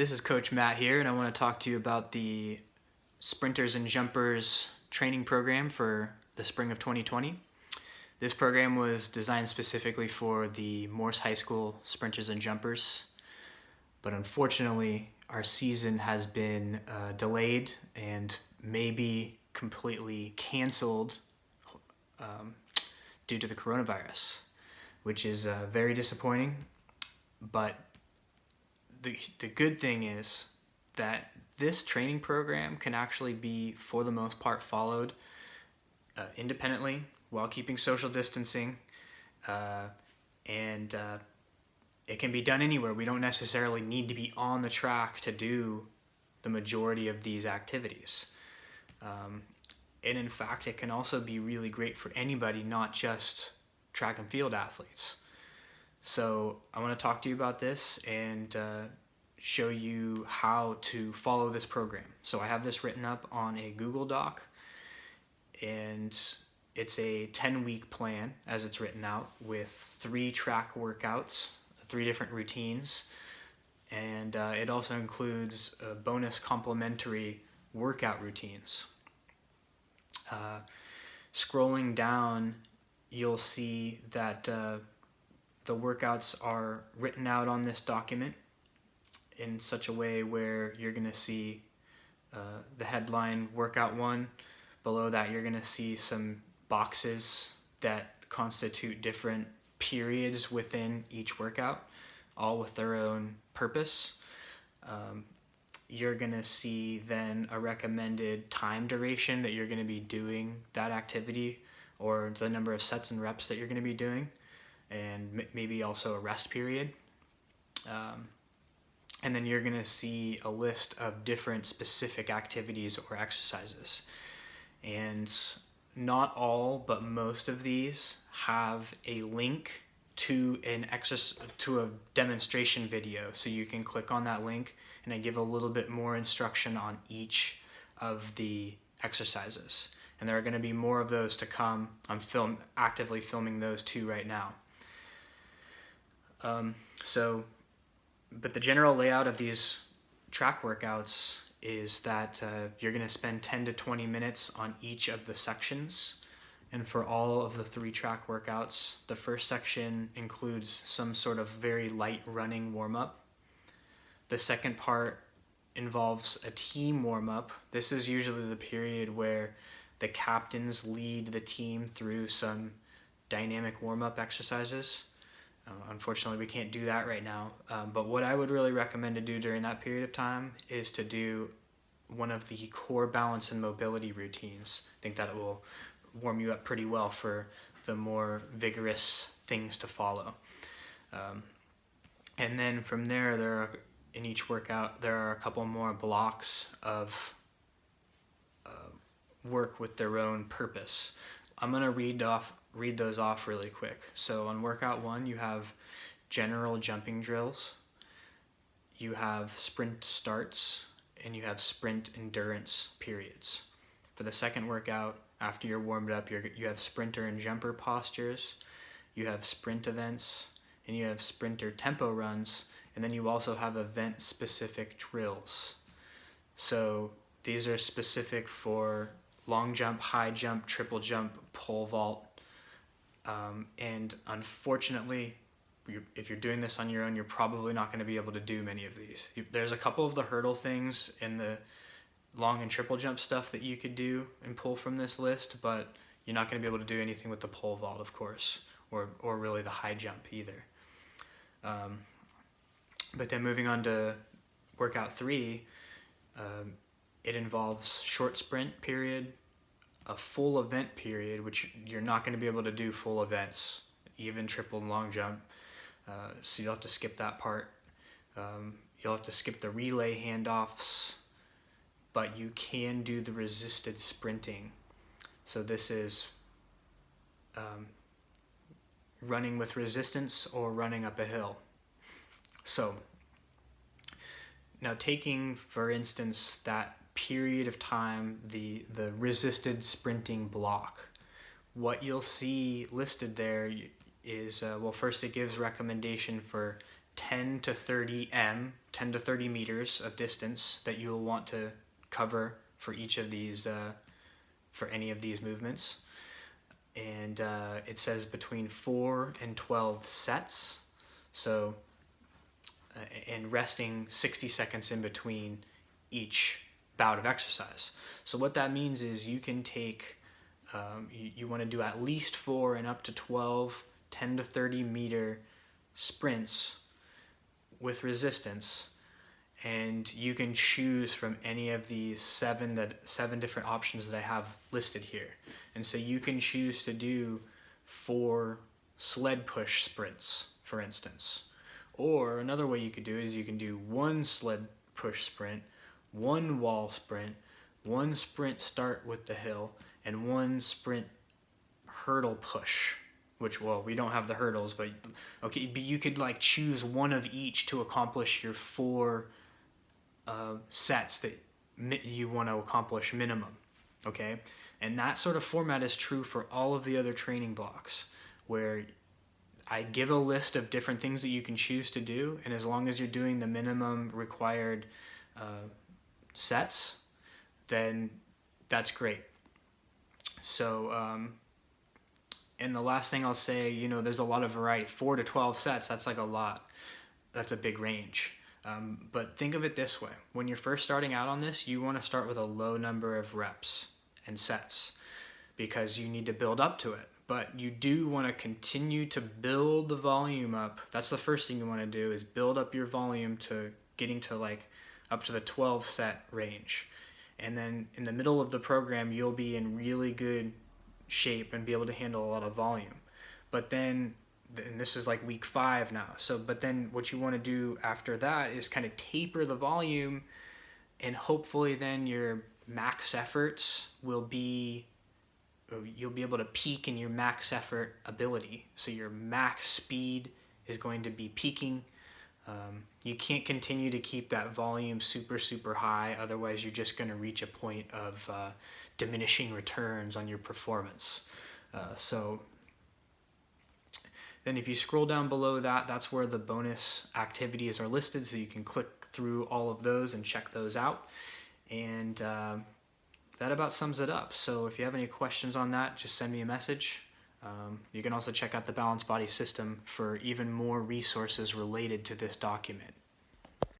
This is Coach Matt here, and I want to talk to you about the Sprinters and Jumpers training program for the spring of 2020. This program was designed specifically for the Morse High School Sprinters and Jumpers, but unfortunately, our season has been delayed and maybe completely canceled due to the coronavirus, which is very disappointing. But the good thing is that this training program can actually be, for the most part, followed independently while keeping social distancing, and it can be done anywhere. We don't necessarily need to be on the track to do the majority of these activities. And in fact, it can also be really great for anybody, not just track and field athletes. So I want to talk to you about this and show you how to follow this program. So I have this written up on a Google Doc, and it's a 10-week plan as it's written out with 3 track workouts, 3 different routines, and it also includes bonus complementary workout routines. Scrolling down, you'll see that the workouts are written out on this document in such a way where you're going to see the headline workout 1. Below that, you're going to see some boxes that constitute different periods within each workout, all with their own purpose. You're going to see then a recommended time duration that you're going to be doing that activity, or the number of sets and reps that you're going to be doing, and maybe also a rest period. And then you're going to see a list of different specific activities or exercises. And not all, but most of these have a link to a demonstration video. So you can click on that link, and I give a little bit more instruction on each of the exercises. And there are going to be more of those to come. I'm actively filming those 2 right now. But the general layout of these track workouts is that you're going to spend 10 to 20 minutes on each of the sections. And for all of the 3 track workouts, the first section includes some sort of very light running warm-up. The second part involves a team warm-up. This is usually the period where the captains lead the team through some dynamic warm-up exercises. Unfortunately, we can't do that right now. But what I would really recommend to do during that period of time is to do one of the core balance and mobility routines. I think that it will warm you up pretty well for the more vigorous things to follow. And then from there, in each workout, there are a couple more blocks of work with their own purpose. I'm going to read those off really quick. So on workout 1, you have general jumping drills, you have sprint starts, and you have sprint endurance periods. For the second workout, after you're warmed up, you have sprinter and jumper postures, you have sprint events, and you have sprinter tempo runs, and then you also have event-specific drills. So these are specific for long jump, high jump, triple jump, pole vault. And unfortunately, if you're doing this on your own, you're probably not going to be able to do many of these. There's a couple of the hurdle things in the long and triple jump stuff that you could do and pull from this list, but you're not going to be able to do anything with the pole vault, of course, or really the high jump either. But then moving on to workout 3, it involves short sprint period, a full event period, which you're not going to be able to do full events, even triple and long jump. So you'll have to skip that part. You'll have to skip the relay handoffs, but you can do the resisted sprinting. So this is running with resistance or running up a hill. So now taking, for instance, that period of time, the resisted sprinting block, what you'll see listed there is, well, first it gives recommendation for 10 to 30 meters of distance that you'll want to cover for each of these, for any of these movements. And it says between 4 and 12 sets. So, and resting 60 seconds in between each bout of exercise. So what that means is you can take, you want to do at least 4 and up to 12 10 to 30 meter sprints with resistance, and you can choose from any of these seven different options that I have listed here. And so you can choose to do 4 sled push sprints, for instance. Or another way you could do it is you can do 1 sled push sprint, 1 wall sprint, 1 sprint start with the hill, and 1 sprint hurdle push. Which, well, we don't have the hurdles, but okay, but you could like choose one of each to accomplish your 4 sets that you want to accomplish minimum, okay? And that sort of format is true for all of the other training blocks, where I give a list of different things that you can choose to do, and as long as you're doing the minimum required sets, then that's great. So, and the last thing I'll say, you know, there's a lot of variety. 4 to 12 sets, that's like a lot. That's a big range. But think of it this way. When you're first starting out on this, you want to start with a low number of reps and sets because you need to build up to it. But you do want to continue to build the volume up. That's the first thing you want to do, is build up your volume to getting to like up to the 12 set range. And then in the middle of the program, you'll be in really good shape and be able to handle a lot of volume. But then, and this is like week 5 now, so but then what you want to do after that is kind of taper the volume, and hopefully then your max efforts will be, you'll be able to peak in your max effort ability. So your max speed is going to be peaking. You can't continue to keep that volume super high, otherwise you're just going to reach a point of diminishing returns on your performance. So then if you scroll down below that, that's where the bonus activities are listed, so you can click through all of those and check those out. And that about sums it up. So if you have any questions on that, just send me a message. You can also check out the Balanced Body System for even more resources related to this document.